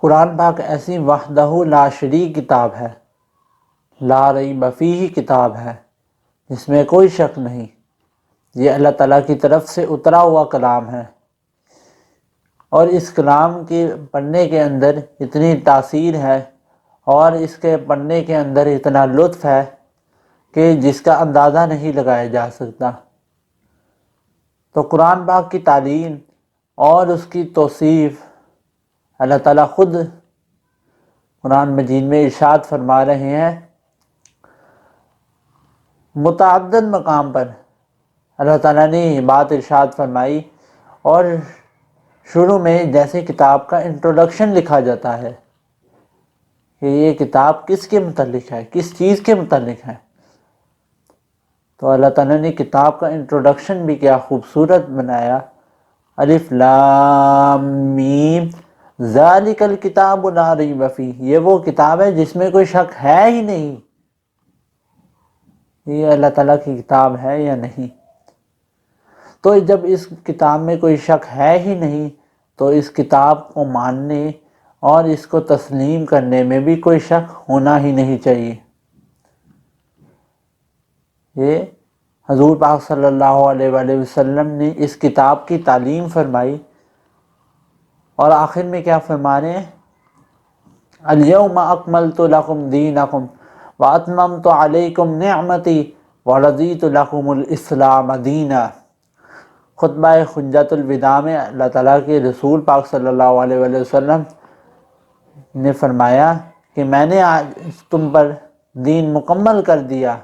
قرآن پاک ایسی وحدہ لا شریک کتاب ہے، لا ریب فیہ کتاب ہے، جس میں کوئی شک نہیں، یہ اللہ تعالیٰ کی طرف سے اترا ہوا کلام ہے، اور اس کلام کے پڑھنے کے اندر اتنی تاثیر ہے اور اس کے پڑھنے کے اندر اتنا لطف ہے کہ جس کا اندازہ نہیں لگایا جا سکتا۔ تو قرآن پاک کی تعلیم اور اس کی توصیف اللہ تعالیٰ خود قرآن مجید میں ارشاد فرما رہے ہیں۔ متعدد مقام پر اللہ تعالیٰ نے یہ بات ارشاد فرمائی، اور شروع میں جیسے کتاب کا انٹروڈکشن لکھا جاتا ہے کہ یہ کتاب کس کے متعلق ہے، کس چیز کے متعلق ہے، تو اللہ تعالیٰ نے کتاب کا انٹروڈکشن بھی کیا خوبصورت بنایا۔ الف لام میم ذالک الکتاب لا ریب فیہ، یہ وہ کتاب ہے جس میں کوئی شک ہے ہی نہیں، یہ اللہ تعالیٰ کی کتاب ہے یا نہیں۔ تو جب اس کتاب میں کوئی شک ہے ہی نہیں تو اس کتاب کو ماننے اور اس کو تسلیم کرنے میں بھی کوئی شک ہونا ہی نہیں چاہیے۔ یہ حضور پاک صلی اللہ علیہ وآلہ وسلم نے اس کتاب کی تعلیم فرمائی، اور آخر میں کیا فرما رہے ہیں؟ الیوم اکملت لکم دینکم واتممت علیکم نعمتی ورضیت لکم الاسلام دینا۔ خطبہ حجۃ الوداع میں اللہ تعالیٰ کے رسول پاک صلی اللہ علیہ وآلہ وسلم نے فرمایا کہ میں نے آج تم پر دین مکمل کر دیا۔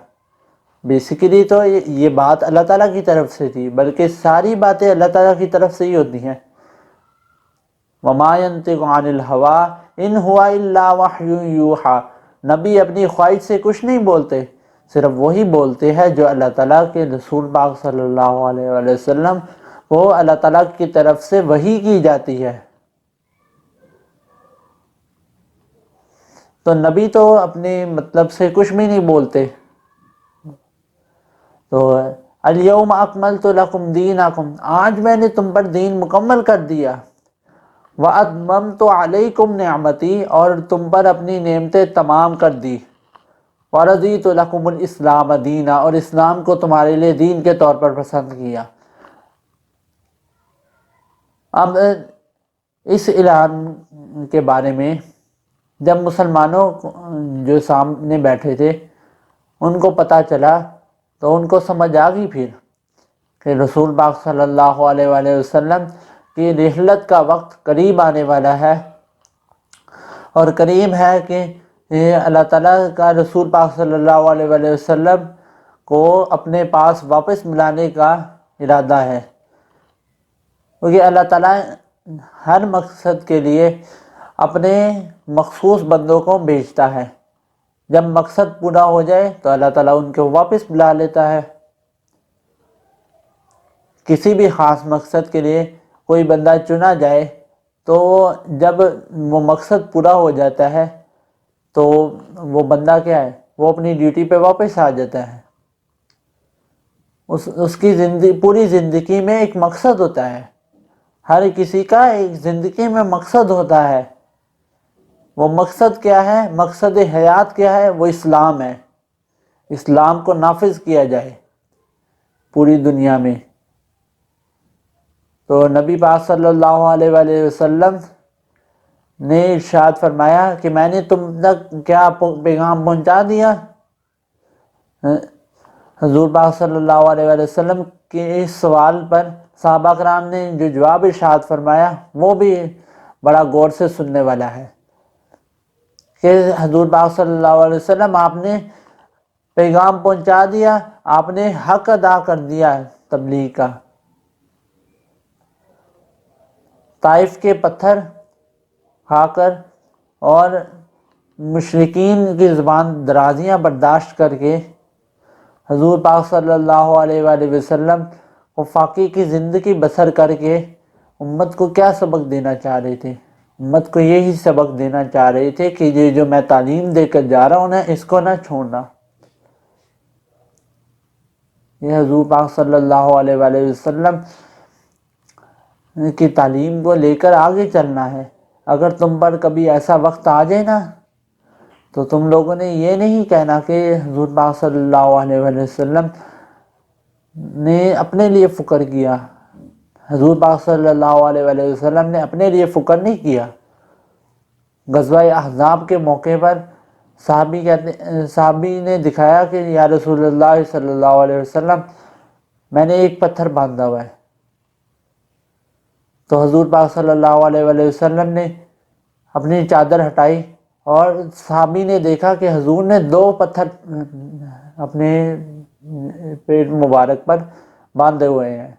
بیسیکلی تو یہ بات اللہ تعالیٰ کی طرف سے تھی، بلکہ ساری باتیں اللہ تعالیٰ کی طرف سے ہی ہوتی ہیں۔ وَمَا يَنطِقُ عَنِ الْهَوَىٰ إِنْ هُوَ إِلَّا وَحْيٌ يُوحَىٰ، نبی اپنی خواہش سے کچھ نہیں بولتے، صرف وہی بولتے ہیں جو اللہ تعالیٰ کے رسول پاک صلی اللہ علیہ وآلہ وسلم کو اللہ تعالیٰ کی طرف سے وحی کی جاتی ہے۔ تو نبی تو اپنے مطلب سے کچھ بھی نہیں بولتے۔ تو الیوم اکملت لکم دینکم، آج میں نے تم پر دین مکمل کر دیا۔ واتممت علیکم نعمتی، اور تم پر اپنی نعمتیں تمام کر دی۔ ورضیت لکم الاسلام دینا، اور اسلام کو تمہارے لیے دین کے طور پر پسند کیا۔ اب اس اعلان کے بارے میں جب مسلمانوں جو سامنے بیٹھے تھے ان کو پتہ چلا تو ان کو سمجھ آ گئی پھر کہ رسول پاک صلی اللہ علیہ وآلہ وسلم کی رحلت کا وقت قریب آنے والا ہے، اور قریب ہے کہ اللہ تعالیٰ کا رسول پاک صلی اللہ علیہ وآلہ وسلم کو اپنے پاس واپس ملانے کا ارادہ ہے، کیونکہ اللہ تعالیٰ ہر مقصد کے لیے اپنے مخصوص بندوں کو بھیجتا ہے۔ جب مقصد پورا ہو جائے تو اللہ تعالیٰ ان کو واپس بلا لیتا ہے۔ کسی بھی خاص مقصد کے لیے کوئی بندہ چنا جائے تو جب وہ مقصد پورا ہو جاتا ہے تو وہ بندہ کیا ہے، وہ اپنی ڈیوٹی پہ واپس آ جاتا ہے۔ اس کی پوری زندگی میں ایک مقصد ہوتا ہے، ہر کسی کا ایک زندگی میں مقصد ہوتا ہے۔ وہ مقصد کیا ہے؟ مقصد حیات کیا ہے؟ وہ اسلام ہے، اسلام کو نافذ کیا جائے پوری دنیا میں۔ تو نبی پاک صلی اللہ علیہ وآلہ وسلم نے ارشاد فرمایا کہ میں نے تم تک کیا پیغام پہنچا دیا۔ حضور پاک صلی اللہ علیہ وآلہ وسلم کے اس سوال پر صحابہ کرام نے جو جواب ارشاد فرمایا وہ بھی بڑا غور سے سننے والا ہے کہ حضور پاک صلی اللہ علیہ وسلم آپ نے پیغام پہنچا دیا، آپ نے حق ادا کر دیا تبلیغ کا۔ طائف کے پتھر کھا کر اور مشرکین کی زبان درازیاں برداشت کر کے حضور پاک صلی اللہ علیہ وآلہ وسلم وفاقی کی زندگی بسر کر کے امت کو کیا سبق دینا چاہ رہے تھے؟ امت کو یہی سبق دینا چاہ رہے تھے کہ یہ جو میں تعلیم دے کر جا رہا ہوں نا، اس کو نہ چھوڑنا۔ یہ حضور پاک صلی اللہ علیہ وآلہ وسلم کی تعلیم کو لے کر آگے چلنا ہے، اگر تم پر کبھی ایسا وقت آ جائے نا تو تم لوگوں نے یہ نہیں کہنا کہ حضور پاک صلی اللہ علیہ وآلہ وسلم نے اپنے لیے فکر کیا، حضور پاک صلی اللہ علیہ وآلہ وسلم نے اپنے لیے فکر نہیں کیا۔ غزوہ احزاب کے موقع پر صحابی نے دکھایا کہ یا رسول اللہ صلی اللہ علیہ وسلم میں نے ایک پتھر باندھا ہوا ہے، تو حضور پاک صلی اللہ علیہ وآلہ وسلم نے اپنی چادر ہٹائی اور صحابی نے دیکھا کہ حضور نے 2 پتھر اپنے پیٹ مبارک پر باندھے ہوئے ہیں۔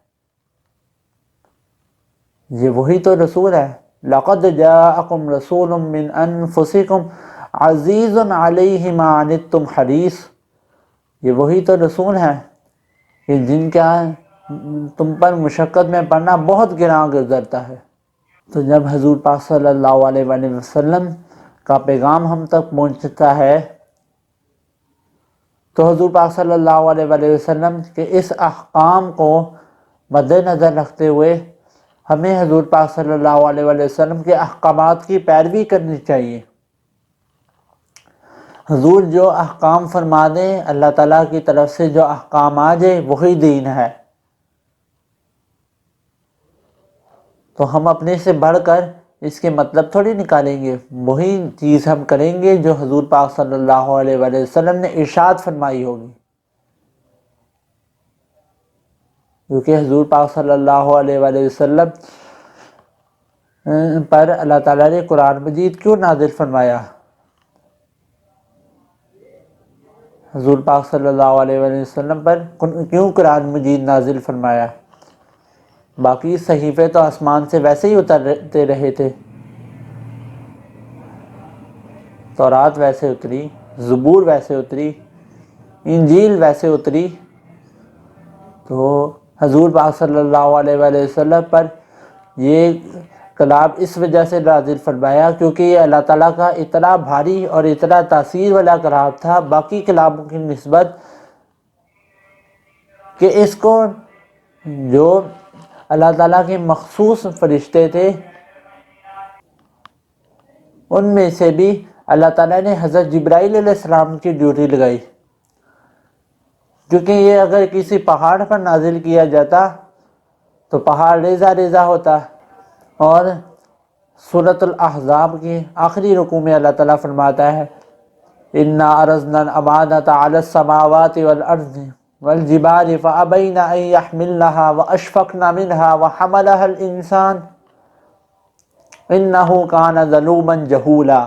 یہ وہی تو رسول ہے، لَقَدْ جَاءَكُمْ رَسُولٌ مِّنْ أَنفُسِكُمْ عَزِيزٌ عَلَيْهِ مَا عَنِتُّمْ حَرِيصٌ۔ یہ وہی تو رسول ہے کہ جن کا تم پر مشقت میں پڑنا بہت گراں گزرتا ہے۔ تو جب حضور پاک صلی اللہ علیہ وآلہ وسلم کا پیغام ہم تک پہنچتا ہے تو حضور پاک صلی اللہ علیہ وآلہ وسلم کے اس احکام کو مد نظر رکھتے ہوئے ہمیں حضور پاک صلی اللہ علیہ وآلہ وسلم کے احکامات کی پیروی کرنی چاہیے۔ حضور جو احکام فرما دیں، اللہ تعالیٰ کی طرف سے جو احکام آ جائے وہی دین ہے، تو ہم اپنے سے بڑھ کر اس کے مطلب تھوڑی نکالیں گے، وہی چیز ہم کریں گے جو حضور پاک صلی اللہ علیہ وآلہ وسلم نے ارشاد فرمائی ہوگی، کیونکہ حضور پاک صلی اللہ علیہ وآلہ وسلم پر اللہ تعالیٰ نے قرآن مجید کیوں نازل فرمایا؟ حضور پاک صلی اللہ علیہ وآلہ وسلم پر کیوں قرآن مجید نازل فرمایا؟ باقی صحیفے تو آسمان سے ویسے ہی اترتے رہے تھے، تورات ویسے اتری، زبور ویسے اتری، انجیل ویسے اتری، تو حضور پاک صلی اللہ علیہ وآلہ وسلم پر یہ کلام اس وجہ سے نازل فرمایا کیونکہ یہ اللہ تعالیٰ کا اتنا بھاری اور اتنا تاثیر والا کلام تھا باقی کلاموں کی نسبت، کہ اس کو جو اللہ تعالیٰ کے مخصوص فرشتے تھے ان میں سے بھی اللہ تعالیٰ نے حضرت جبرائیل علیہ السلام کی ڈیوٹی لگائی، کیونکہ یہ اگر کسی پہاڑ پر نازل کیا جاتا تو پہاڑ ریزہ ریزہ ہوتا۔ اور سورۃ الاحزاب کی آخری رکوع میں اللہ تعالیٰ فرماتا ہے اِنَّا عَرَضْنَا الْأَمَانَةَ عَلَى السَّمَاوَاتِ وَالْأَرْضِ وَالْجِبَالِ فَأَبَيْنَ أَن يَحْمِلْنَهَا وَأَشْفَقْنَ مِنْهَا وَحَمَلَهَا الْإِنسَانُ إِنَّهُ كَانَ ظَلُومًا جَهُولًا،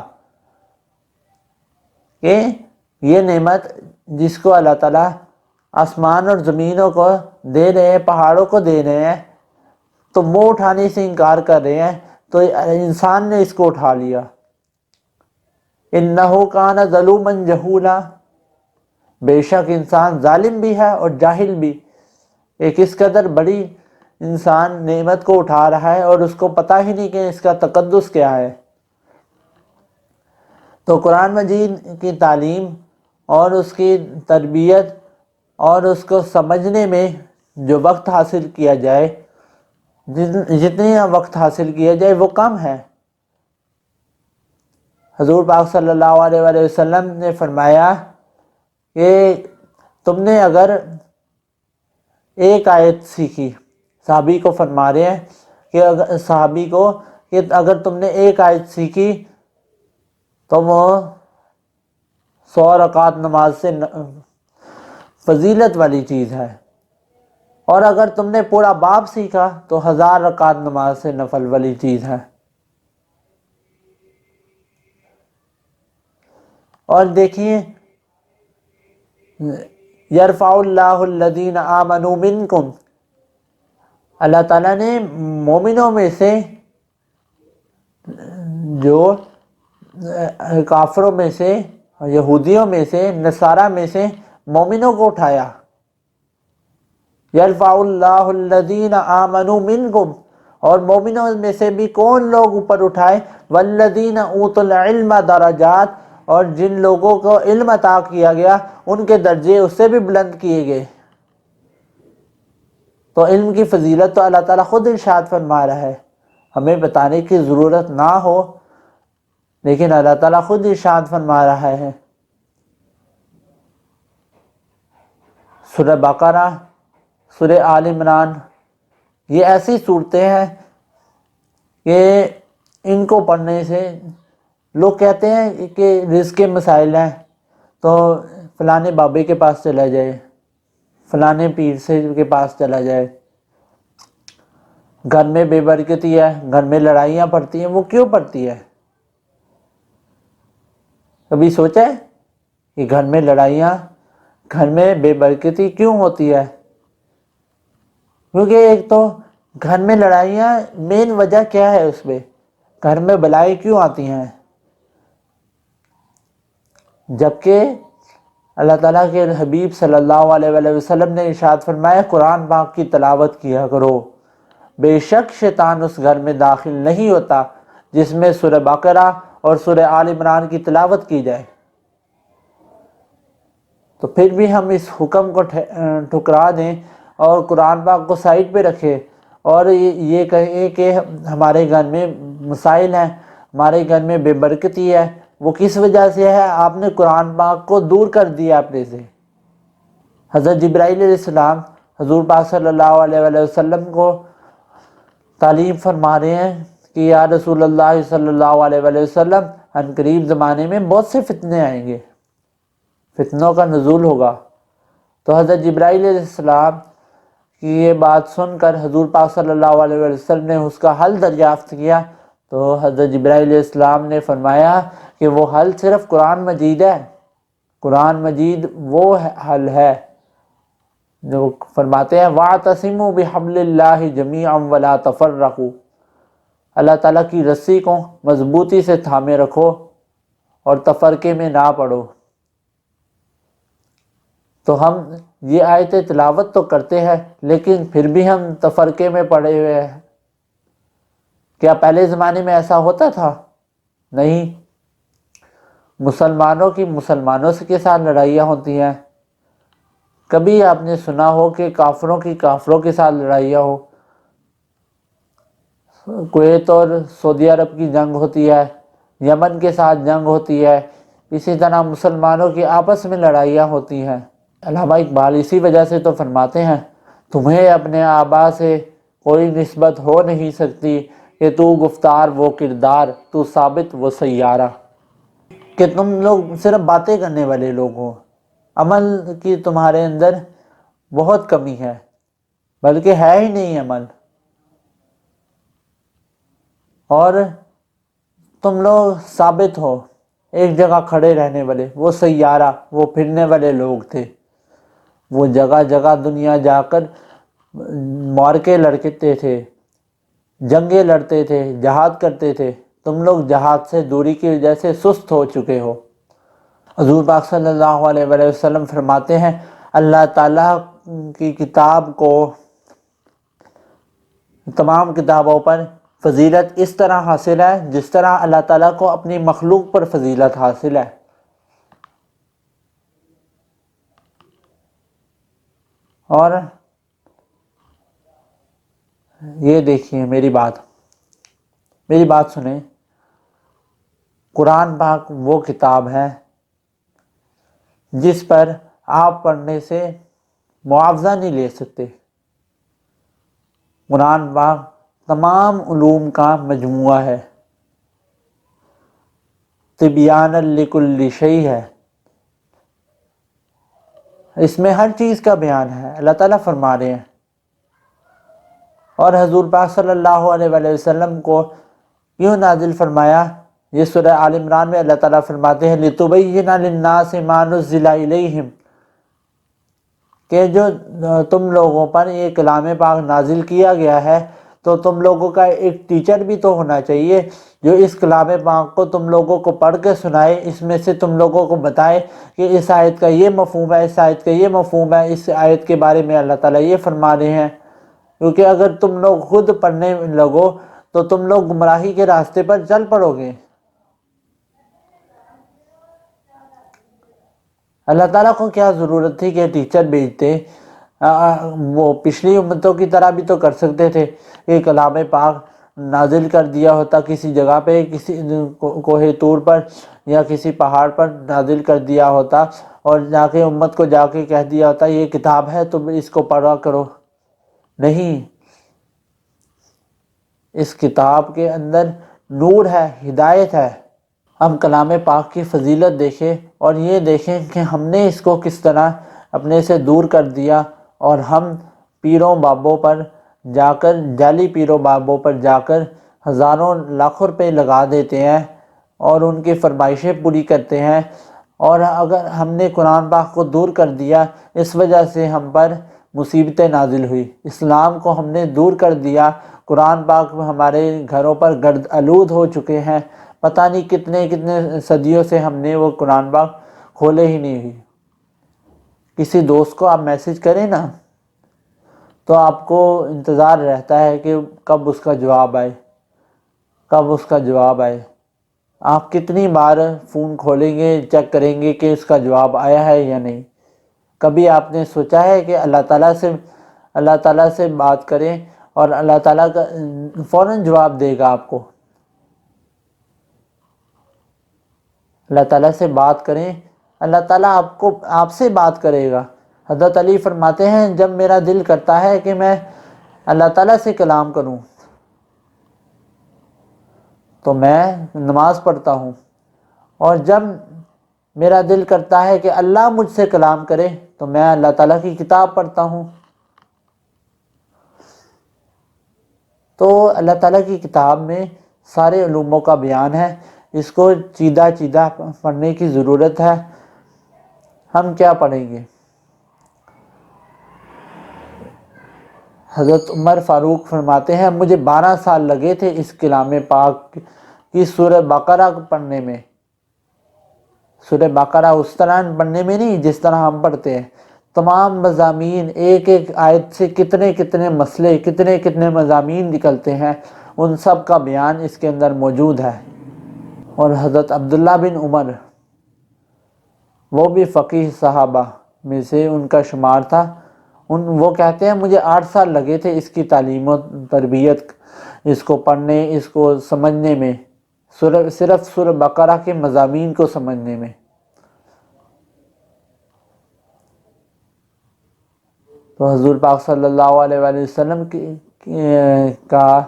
کہ یہ نعمت جس کو اللہ تعالیٰ آسمان اور زمینوں کو دے رہے ہیں، پہاڑوں کو دے رہے ہیں، تو وہ اٹھانے سے انکار کر رہے ہیں، تو انسان نے اس کو اٹھا لیا۔ انہو کان ظلوما جہولا، بے شک انسان ظالم بھی ہے اور جاہل بھی، ایک اس قدر بڑی انسان نعمت کو اٹھا رہا ہے اور اس کو پتہ ہی نہیں کہ اس کا تقدس کیا ہے۔ تو قرآن مجید کی تعلیم اور اس کی تربیت اور اس کو سمجھنے میں جو وقت حاصل کیا جائے، جتنا وقت حاصل کیا جائے وہ کم ہے۔ حضور پاک صلی اللہ علیہ وآلہ وسلم نے فرمایا کہ تم نے اگر ایک آیت سیکھی، صحابی کو فرما رہے ہیں کہ اگر تم نے ایک آیت سیکھی تو وہ 100 رکعت نماز سے فضیلت والی چیز ہے، اور اگر تم نے پورا باب سیکھا تو 1000 رکعت نماز سے نفل والی چیز ہے۔ اور دیکھیے یرفع اللہ الذین آمنوا منکم، اللہ تعالیٰ نے مومنوں میں سے جو کافروں میں سے، یہودیوں میں سے، نصارہ میں سے مومنوں کو اٹھایا۔ یرفع اللہ الذین آمنوا منکم، اور مومنوں میں سے بھی کون لوگ اوپر اٹھائے؟ والذین اوتوا العلم درجات، اور جن لوگوں کو علم عطا کیا گیا ان کے درجے اس سے بھی بلند کیے گئے۔ تو علم کی فضیلت تو اللہ تعالیٰ خود ارشاد فرما رہا ہے۔ ہمیں بتانے کی ضرورت نہ ہو، لیکن اللہ تعالیٰ خود ارشاد فرما رہا ہے۔ سورہ بقرہ، سورہ آل عمران، یہ ایسی صورتیں ہیں کہ ان کو پڑھنے سے لوگ کہتے ہیں کہ رزق کے مسائل ہیں تو فلانے بابے کے پاس چلا جائے، فلانے پیر کے پاس چلا جائے، گھر میں بے برکتی ہے، گھر میں لڑائیاں پڑتی ہیں، وہ کیوں پڑتی ہے؟ کبھی سوچا ہے کہ گھر میں لڑائیاں، گھر میں بے برکتی کیوں ہوتی ہے؟ کیونکہ ایک تو گھر میں لڑائیاں، مین وجہ کیا ہے اس میں؟ گھر میں بلائیں کیوں آتی ہیں؟ جبکہ اللہ تعالیٰ کے حبیب صلی اللہ علیہ وآلہ وسلم نے ارشاد فرمایا قرآن پاک کی تلاوت کیا کرو، بے شک شیطان اس گھر میں داخل نہیں ہوتا جس میں سورہ بقرہ اور سورہ آل عمران کی تلاوت کی جائے۔ تو پھر بھی ہم اس حکم کو ٹھکرا دیں اور قرآن پاک کو سائڈ پہ رکھیں اور یہ کہیں کہ ہمارے گھر میں مسائل ہیں، ہمارے گھر میں بے برکتی ہے، وہ کس وجہ سے ہے؟ آپ نے قرآن پاک کو دور کر دیا اپنے سے۔ حضرت جبرائیل علیہ السلام حضور پاک صلی اللہ علیہ وآلہ وسلم کو تعلیم فرما رہے ہیں کہ یا رسول اللہ صلی اللہ علیہ وآلہ وسلم، ان قریب زمانے میں بہت سے فتنے آئیں گے، فتنوں کا نزول ہوگا۔ تو حضرت جبرائیل علیہ السلام کی یہ بات سن کر حضور پاک صلی اللہ علیہ وسلم نے اس کا حل دریافت کیا، تو حضرت جبرائیل علیہ السلام نے فرمایا کہ وہ حل صرف قرآن مجید ہے۔ قرآن مجید وہ حل ہے جو فرماتے ہیں وَاعْتَصِمُوا بِحَبْلِ اللَّهِ جَمِيعًا وَلَا تَفَرَّقُوا، اللہ تعالیٰ کی رسی کو مضبوطی سے تھامے رکھو اور تفرقے میں نہ پڑو۔ تو ہم یہ آیت تلاوت تو کرتے ہیں لیکن پھر بھی ہم تفرقے میں پڑے ہوئے ہیں۔ کیا پہلے زمانے میں ایسا ہوتا تھا؟ نہیں۔ مسلمانوں کی مسلمانوں کے ساتھ لڑائیاں ہوتی ہیں، کبھی آپ نے سنا ہو کہ کافروں کی کافروں کے ساتھ لڑائیاں ہو؟ کویت اور سعودی عرب کی جنگ ہوتی ہے، یمن کے ساتھ جنگ ہوتی ہے، اسی طرح مسلمانوں کی آپس میں لڑائیاں ہوتی ہیں۔ علامہ اقبال اسی وجہ سے تو فرماتے ہیں تمہیں اپنے آبا سے کوئی نسبت ہو نہیں سکتی کہ تو گفتار وہ کردار، تو ثابت وہ سیارہ، کہ تم لوگ صرف باتیں کرنے والے لوگ ہو، عمل کی تمہارے اندر بہت کمی ہے، بلکہ ہے ہی نہیں عمل، اور تم لوگ ثابت ہو، ایک جگہ کھڑے رہنے والے، وہ سیارہ، وہ پھرنے والے لوگ تھے، وہ جگہ جگہ دنیا جا کر معرکے لڑتے تھے، جنگیں لڑتے تھے، جہاد کرتے تھے۔ تم لوگ جہاد سے دوری کی وجہ سے سست ہو چکے ہو۔ حضور پاک صلی اللہ علیہ وآلہ وسلم فرماتے ہیں اللہ تعالیٰ کی کتاب کو تمام کتابوں پر فضیلت اس طرح حاصل ہے جس طرح اللہ تعالیٰ کو اپنی مخلوق پر فضیلت حاصل ہے۔ اور یہ دیکھیے میری بات سنیں، قرآن پاک وہ کتاب ہے جس پر آپ پڑھنے سے معاوضہ نہیں لے سکتے۔ قرآن پاک تمام علوم کا مجموعہ ہے، تبیان لکل شیء ہے، اس میں ہر چیز کا بیان ہے۔ اللہ تعالیٰ فرما رہے ہیں، اور حضور پاک صلی اللہ علیہ وآلہ وسلم کو یوں نازل فرمایا، یہ سورہ آل عمران میں اللہ تعالیٰ فرماتے ہیں لِتُبَيِّنَ لِلنَّاسِ مَا نُزِّلَ إِلَيْهِمْ، کہ جو تم لوگوں پر یہ کلام پاک نازل کیا گیا ہے تو تم لوگوں کا ایک ٹیچر بھی تو ہونا چاہیے جو اس کلام پاک کو تم لوگوں کو پڑھ کے سنائے، اس میں سے تم لوگوں کو بتائے کہ اس آیت کا یہ مفہوم ہے، اس آیت کا یہ مفہوم ہے، اس آیت کے بارے میں اللہ تعالیٰ یہ فرما رہے ہیں۔ کیونکہ اگر تم لوگ خود پڑھنے لگو تو تم لوگ گمراہی کے راستے پر چل پڑو گے۔ اللہ تعالیٰ کو کیا ضرورت تھی کہ ٹیچر بھیجتے؟ وہ پچھلی امتوں کی طرح بھی تو کر سکتے تھے کہ کلام پاک نازل کر دیا ہوتا کسی جگہ پہ، کسی کوہ طور پر یا کسی پہاڑ پر نازل کر دیا ہوتا، اور جا کے امت کو جا کے کہہ دیا ہوتا یہ کتاب ہے تم اس کو پڑھا کرو۔ نہیں، اس کتاب کے اندر نور ہے، ہدایت ہے۔ ہم کلام پاک کی فضیلت دیکھیں اور یہ دیکھیں کہ ہم نے اس کو کس طرح اپنے سے دور کر دیا، اور ہم پیروں بابوں پر جا کر، جعلی پیروں بابوں پر جا کر ہزاروں لاکھوں روپے لگا دیتے ہیں اور ان کی فرمائشیں پوری کرتے ہیں۔ اور اگر ہم نے قرآن پاک کو دور کر دیا، اس وجہ سے ہم پر مصیبتیں نازل ہوئی، اسلام کو ہم نے دور کر دیا، قرآن پاک ہمارے گھروں پر گرد آلود ہو چکے ہیں، پتہ نہیں کتنے کتنے صدیوں سے ہم نے وہ قرآن پاک کھولے ہی نہیں ہوئی۔ کسی دوست کو آپ میسج کریں نا تو آپ کو انتظار رہتا ہے کہ کب اس کا جواب آئے، کب اس کا جواب آئے۔ آپ کتنی بار فون کھولیں گے، چیک کریں گے کہ اس کا جواب آیا ہے یا نہیں۔ کبھی آپ نے سوچا ہے کہ اللہ تعالیٰ سے بات کریں اور اللہ تعالیٰ کا فوراً جواب دے گا آپ کو۔ اللہ تعالیٰ سے بات کریں، اللہ تعالیٰ آپ سے بات کرے گا۔ حضرت علی فرماتے ہیں جب میرا دل کرتا ہے کہ میں اللہ تعالیٰ سے کلام کروں تو میں نماز پڑھتا ہوں، اور جب میرا دل کرتا ہے کہ اللہ مجھ سے کلام کرے تو میں اللہ تعالیٰ کی کتاب پڑھتا ہوں۔ تو اللہ تعالیٰ کی کتاب میں سارے علوموں کا بیان ہے، اس کو چیدہ چیدہ پڑھنے کی ضرورت ہے۔ ہم کیا پڑھیں گے؟ حضرت عمر فاروق فرماتے ہیں مجھے 12 سال لگے تھے اس کلام پاک کی سورہ بقرہ پڑھنے میں۔ سورہ بقرہ اس طرح پڑھنے میں نہیں جس طرح ہم پڑھتے ہیں، تمام مضامین، ایک ایک آیت سے کتنے کتنے مسئلے، کتنے کتنے مضامین نکلتے ہیں، ان سب کا بیان اس کے اندر موجود ہے۔ اور حضرت عبداللہ بن عمر، وہ بھی فقیہ صحابہ میں سے ان کا شمار تھا، وہ کہتے ہیں مجھے 8 سال لگے تھے اس کی تعلیم و تربیت، اس کو پڑھنے، اس کو سمجھنے میں، صرف سورہ بقرہ کے مضامین کو سمجھنے میں۔ تو حضور پاک صلی اللہ علیہ وآلہ وسلم کا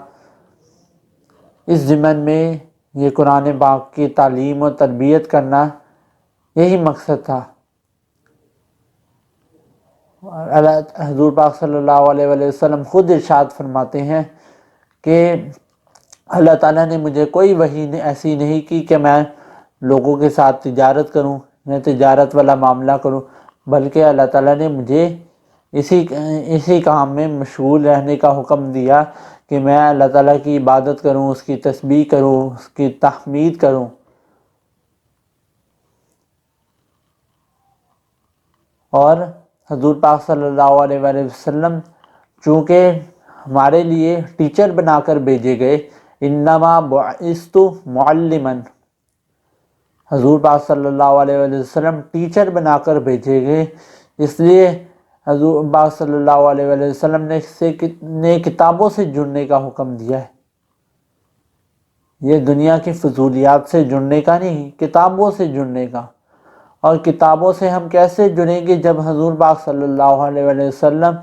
اس ضمن میں یہ قرآن پاک کی تعلیم و تربیت کرنا یہی مقصد تھا۔ حضور پاک صلی اللہ علیہ وآلہ وسلم خود ارشاد فرماتے ہیں کہ اللہ تعالیٰ نے مجھے کوئی وحی ایسی نہیں کی کہ میں لوگوں کے ساتھ تجارت کروں، میں تجارت والا معاملہ کروں، بلکہ اللہ تعالیٰ نے مجھے اسی کام میں مشغول رہنے کا حکم دیا کہ میں اللہ تعالیٰ کی عبادت کروں، اس کی تسبیح کروں، اس کی تحمید کروں۔ اور حضور پاک صلی اللہ علیہ وآلہ وسلم چونکہ ہمارے لیے ٹیچر بنا کر بھیجے گئے، انما بعثت معلما، حضور پاک صلی اللہ علیہ وآلہ وسلم ٹیچر بنا کر بھیجے گئے، اس لیے حضور پاک صلی اللہ علیہ وآلہ وسلم نے کتابوں سے جڑنے کا حکم دیا ہے۔ یہ دنیا کی فضولیات سے جڑنے کا نہیں، کتابوں سے جڑنے کا۔ اور کتابوں سے ہم کیسے جڑیں گے؟ جب حضور پاک صلی اللہ علیہ وآلہ وسلم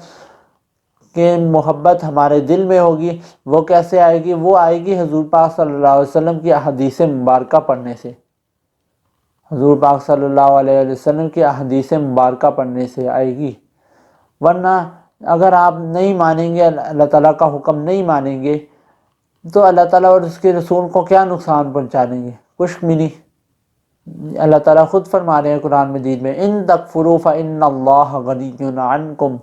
کہ محبت ہمارے دل میں ہوگی۔ وہ کیسے آئے گی؟ وہ آئے گی حضور پاک صلی اللہ علیہ وسلم کی احادیث مبارکہ پڑھنے سے، حضور پاک صلی اللہ علیہ وسلم کی احادیث مبارکہ پڑھنے سے آئے گی۔ ورنہ اگر آپ نہیں مانیں گے، اللہ تعالیٰ کا حکم نہیں مانیں گے، تو اللہ تعالیٰ اور اس کے رسول کو کیا نقصان پہنچا دیں گے؟ کچھ بھی نہیں۔ اللہ تعالیٰ خود فرما رہے ہیں قرآن مجید میں ان تکفروا فإن اللہ غنی عنکم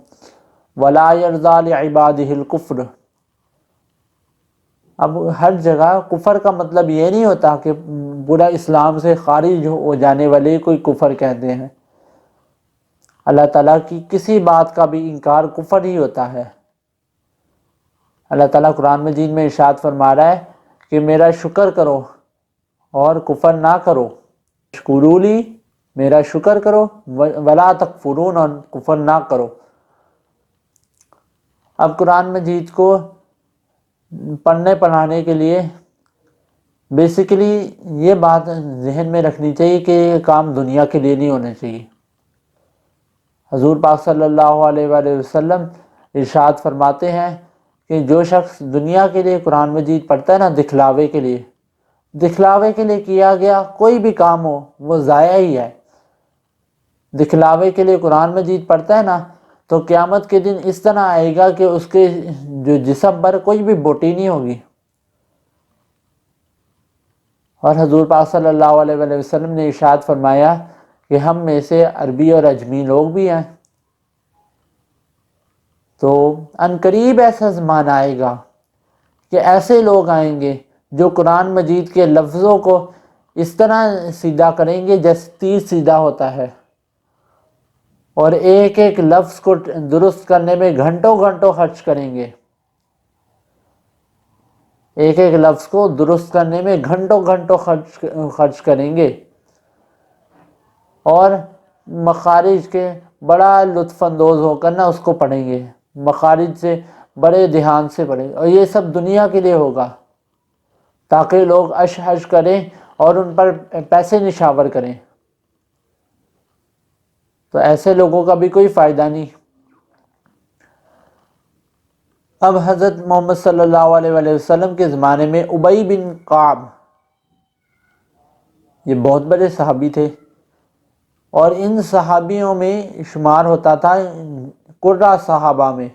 ولا یرضی لعبادہ الکفر۔ اب ہر جگہ کفر کا مطلب یہ نہیں ہوتا کہ پورا اسلام سے خارج ہو جانے والے کوئی کفر کہتے ہیں۔ اللہ تعالیٰ کی کسی بات کا بھی انکار کفر ہی ہوتا ہے۔ اللہ تعالیٰ قرآن مجید میں ارشاد فرما رہا ہے کہ میرا شکر کرو اور کفر نہ کرو، اشکروا لی، میرا شکر کرو، ولا تکفرون، اور کفر نہ کرو۔ اب قرآن مجید کو پڑھنے پڑھانے کے لیے بیسیکلی یہ بات ذہن میں رکھنی چاہیے کہ یہ کام دنیا کے لیے نہیں ہونا چاہیے۔ حضور پاک صلی اللہ علیہ وآلہ وسلم ارشاد فرماتے ہیں کہ جو شخص دنیا کے لیے قرآن مجید پڑھتا ہے نا، دکھلاوے کے لیے کیا گیا کوئی بھی کام ہو وہ ضائع ہی ہے۔ دکھلاوے کے لیے قرآن مجید پڑھتا ہے نا تو قیامت کے دن اس طرح آئے گا کہ اس کے جو جسم پر کوئی بھی بوٹی نہیں ہوگی۔ اور حضور پاک صلی اللہ علیہ وآلہ وسلم نے ارشاد فرمایا کہ ہم میں سے عربی اور عجمی لوگ بھی ہیں، تو عنقریب ایسا زمانہ آئے گا کہ ایسے لوگ آئیں گے جو قرآن مجید کے لفظوں کو اس طرح سیدھا کریں گے جیسے تیر سیدھا ہوتا ہے، اور ایک ایک لفظ کو درست کرنے میں گھنٹوں گھنٹوں خرچ کریں گے، ایک ایک لفظ کو درست کرنے میں گھنٹوں گھنٹوں خرچ کریں گے، اور مخارج کے بڑا لطف اندوز ہو کر اس کو پڑھیں گے، مخارج سے بڑے دھیان سے پڑھیں گے، اور یہ سب دنیا کے لیے ہوگا تاکہ لوگ عش عش کریں اور ان پر پیسے نشاور کریں۔ تو ایسے لوگوں کا بھی کوئی فائدہ نہیں۔ اب حضرت محمد صلی اللہ علیہ وآلہ وسلم کے زمانے میں ابی بن کعب، یہ بہت بڑے صحابی تھے، اور ان صحابیوں میں شمار ہوتا تھا قرہ صحابہ میں،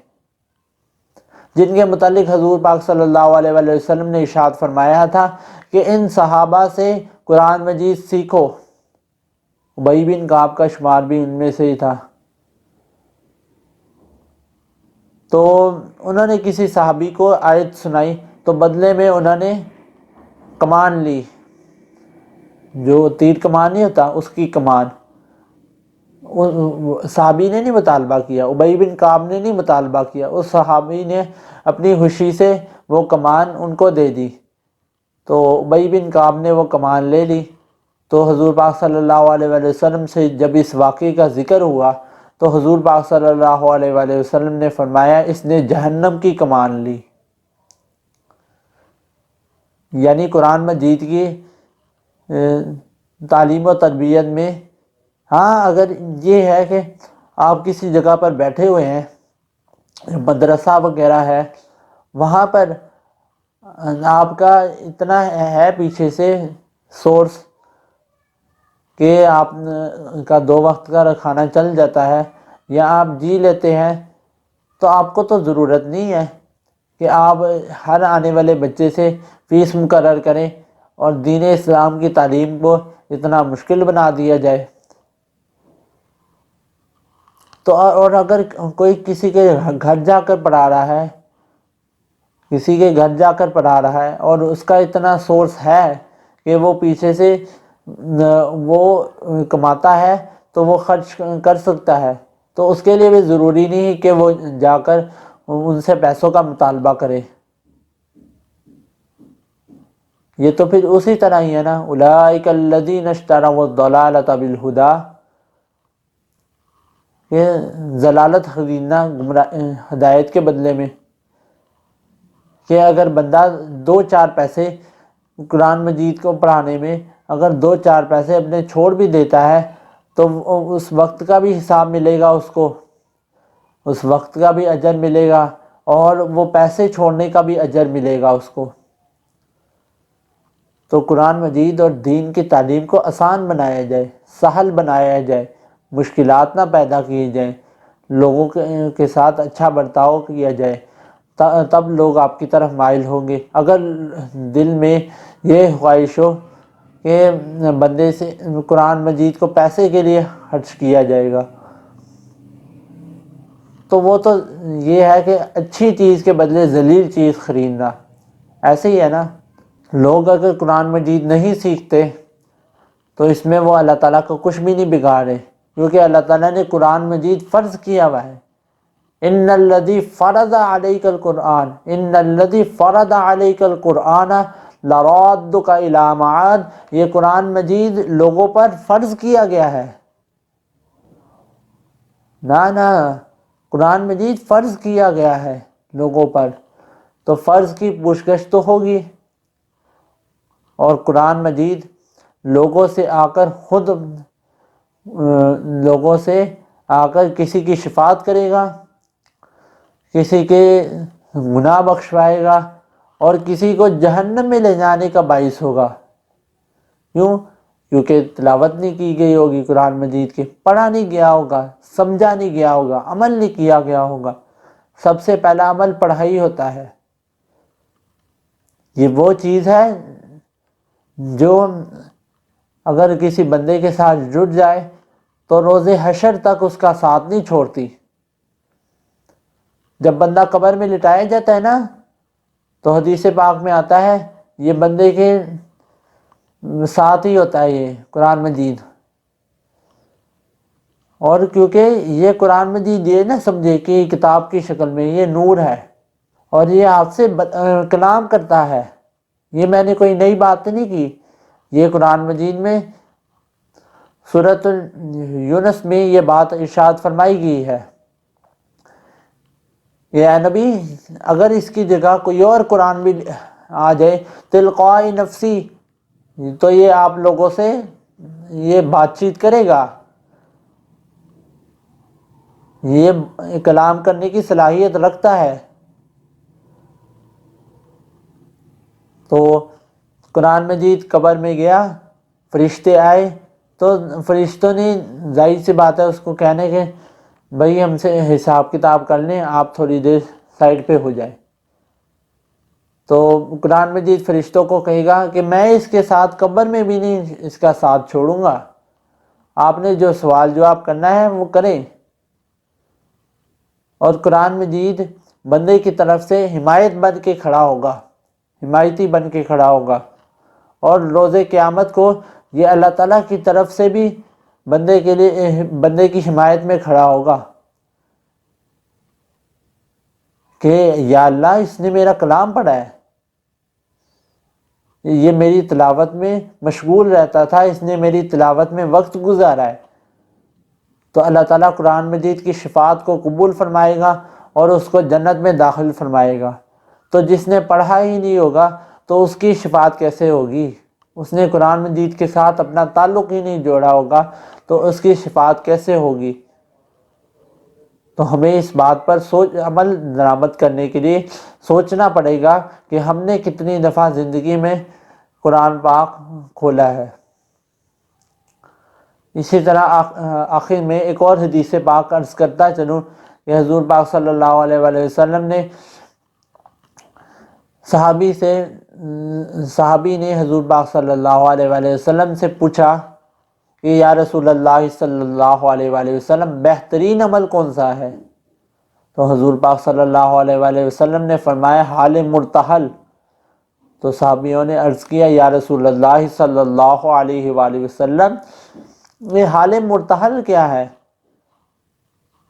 جن کے متعلق حضور پاک صلی اللہ علیہ وآلہ وسلم نے ارشاد فرمایا تھا کہ ان صحابہ سے قرآن مجید سیکھو۔ ابی بن کعب کا شمار بھی ان میں سے ہی تھا۔ تو انہوں نے کسی صحابی کو آیت سنائی تو بدلے میں انہوں نے کمان لی، جو تیر کمان نہیں ہوتا اس کی کمان۔ صحابی نے نہیں مطالبہ کیا، ابی بن کعب نے نہیں مطالبہ کیا، اس صحابی نے اپنی خوشی سے وہ کمان ان کو دے دی، تو ابی بن کعب نے وہ کمان لے لی۔ تو حضور پاک صلی اللہ علیہ وآلہ وسلم سے جب اس واقعے کا ذکر ہوا تو حضور پاک صلی اللہ علیہ وآلہ وسلم نے فرمایا اس نے جہنم کی کمان لی، یعنی قرآن مجید کی تعلیم و تربیت میں ہاں اگر یہ ہے کہ آپ کسی جگہ پر بیٹھے ہوئے ہیں، مدرسہ وغیرہ ہے، وہاں پر آپ کا اتنا ہے پیچھے سے سورس کہ آپ کا 2 وقت کا کھانا چل جاتا ہے یا آپ جی لیتے ہیں، تو آپ کو تو ضرورت نہیں ہے کہ آپ ہر آنے والے بچے سے فیس مقرر کریں اور دین اسلام کی تعلیم کو اتنا مشکل بنا دیا جائے۔ تو اور اگر کوئی کسی کے گھر جا کر پڑھا رہا ہے اور اس کا اتنا سورس ہے کہ وہ پیچھے سے وہ کماتا ہے تو وہ خرچ کر سکتا ہے، تو اس کے لیے بھی ضروری نہیں کہ وہ جا کر ان سے پیسوں کا مطالبہ کرے۔ یہ تو پھر اسی طرح ہی ہے نا، اولئک الذین اشتروا الضلالۃ بالہدی، یہ ضلالت خریدنا ہدایت کے بدلے میں، کہ اگر بندہ 2-4 پیسے قرآن مجید کو پڑھانے میں اگر 2-4 پیسے اپنے چھوڑ بھی دیتا ہے تو اس وقت کا بھی حساب ملے گا، اس کو اس وقت کا بھی اجر ملے گا، اور وہ پیسے چھوڑنے کا بھی اجر ملے گا اس کو۔ تو قرآن مجید اور دین کی تعلیم کو آسان بنایا جائے، سہل بنایا جائے، مشکلات نہ پیدا کی جائیں، لوگوں کے ساتھ اچھا برتاؤ کیا جائے، تب لوگ آپ کی طرف مائل ہوں گے۔ اگر دل میں یہ خواہش ہو کہ بندے سے قرآن مجید کو پیسے کے لیے خرچ کیا جائے گا، تو وہ تو یہ ہے کہ اچھی چیز کے بدلے ذلیل چیز خریدنا، ایسے ہی ہے نا۔ لوگ اگر قرآن مجید نہیں سیکھتے تو اس میں وہ اللہ تعالیٰ کو کچھ بھی نہیں بگاڑے، کیونکہ اللہ تعالیٰ نے قرآن مجید فرض کیا ہوا ہے۔ ان الذی فرض علیک القرآن ان الذی فرض علیک القرآن لرادک الی معاد، یہ قرآن مجید لوگوں پر فرض کیا گیا ہے، نہ قرآن مجید فرض کیا گیا ہے لوگوں پر، تو فرض کی پوچھ گچھ تو ہوگی، اور قرآن مجید لوگوں سے آ کر خود لوگوں سے آ کر کسی کی شفاعت کرے گا، کسی کے گناہ بخشوائے گا، اور کسی کو جہنم میں لے جانے کا باعث ہوگا۔ کیوں؟ کیونکہ تلاوت نہیں کی گئی ہوگی قرآن مجید کی، پڑھا نہیں گیا ہوگا، سمجھا نہیں گیا ہوگا، عمل نہیں کیا گیا ہوگا۔ سب سے پہلا عمل پڑھائی ہوتا ہے۔ یہ وہ چیز ہے جو اگر کسی بندے کے ساتھ جڑ جائے تو روز حشر تک اس کا ساتھ نہیں چھوڑتی۔ جب بندہ قبر میں لٹایا جاتا ہے نا، تو حدیث پاک میں آتا ہے یہ بندے کے ساتھ ہی ہوتا ہے یہ قرآن مجید۔ اور کیونکہ یہ قرآن مجید یہ نہ سمجھے کہ یہ کتاب کی شکل میں، یہ نور ہے، اور یہ آپ سے کلام کرتا ہے۔ یہ میں نے کوئی نئی بات نہیں کی، یہ قرآن مجید میں سورۃ یونس میں یہ بات ارشاد فرمائی گئی ہے۔ اے نبی، اگر اس کی جگہ کوئی اور قرآن بھی آ جائے تلقاء نفسی، تو یہ آپ لوگوں سے یہ بات چیت کرے گا، یہ کلام کرنے کی صلاحیت رکھتا ہے۔ تو قرآن مجید قبر میں گیا، فرشتے آئے، تو فرشتوں نے ظاہر سی بات ہے اس کو کہنے کہ بھائی ہم سے حساب کتاب کر لیں، آپ تھوڑی دیر سائڈ پہ ہو جائیں۔ تو قرآن مجید فرشتوں کو کہے گا کہ میں اس کے ساتھ قبر میں بھی نہیں اس کا ساتھ چھوڑوں گا، آپ نے جو سوال جواب کرنا ہے وہ کریں۔ اور قرآن مجید بندے کی طرف سے حمایت بن کے کھڑا ہوگا، حمایتی بن کے کھڑا ہوگا، اور روز قیامت کو یہ اللہ تعالیٰ کی طرف سے بھی بندے کے لیے، بندے کی حمایت میں کھڑا ہوگا کہ یا اللہ اس نے میرا کلام پڑھا ہے، یہ میری تلاوت میں مشغول رہتا تھا، اس نے میری تلاوت میں وقت گزارا ہے۔ تو اللہ تعالیٰ قرآن مجید کی شفاعت کو قبول فرمائے گا اور اس کو جنت میں داخل فرمائے گا۔ تو جس نے پڑھا ہی نہیں ہوگا تو اس کی شفاعت کیسے ہوگی؟ اس نے قرآن مجید کے ساتھ اپنا تعلق ہی نہیں جوڑا ہوگا تو اس کی شفاعت کیسے ہوگی؟ تو ہمیں اس بات پر عمل درآمد کرنے کے لیے سوچنا پڑے گا کہ ہم نے کتنی دفعہ زندگی میں قرآن پاک کھولا ہے۔ اسی طرح آخر میں ایک اور حدیث پاک عرض کرتا چلوں کہ حضور پاک صلی اللہ علیہ وآلہ وسلم نے صحابی نے حضور پاک صلی اللہ علیہ وآلہ وسلم سے پوچھا کہ یا رسول اللہ صلی اللہ علیہ وآلہ وسلم بہترین عمل کون سا ہے؟ تو حضور پاک صلی اللہ علیہ وآلہ وسلم نے فرمایا حال مرتحل۔ تو صحابیوں نے عرض کیا یا رسول اللہ صلی اللہ علیہ وآلہ وسلم یہ حال مرتحل کیا ہے؟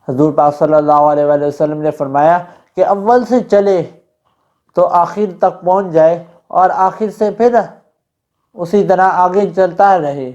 حضور پاک صلی اللہ علیہ وآلہ وسلم نے فرمایا کہ اول سے چلے تو آخر تک پہنچ جائے، اور آخر سے پھر اسی طرح آگے چلتا رہے۔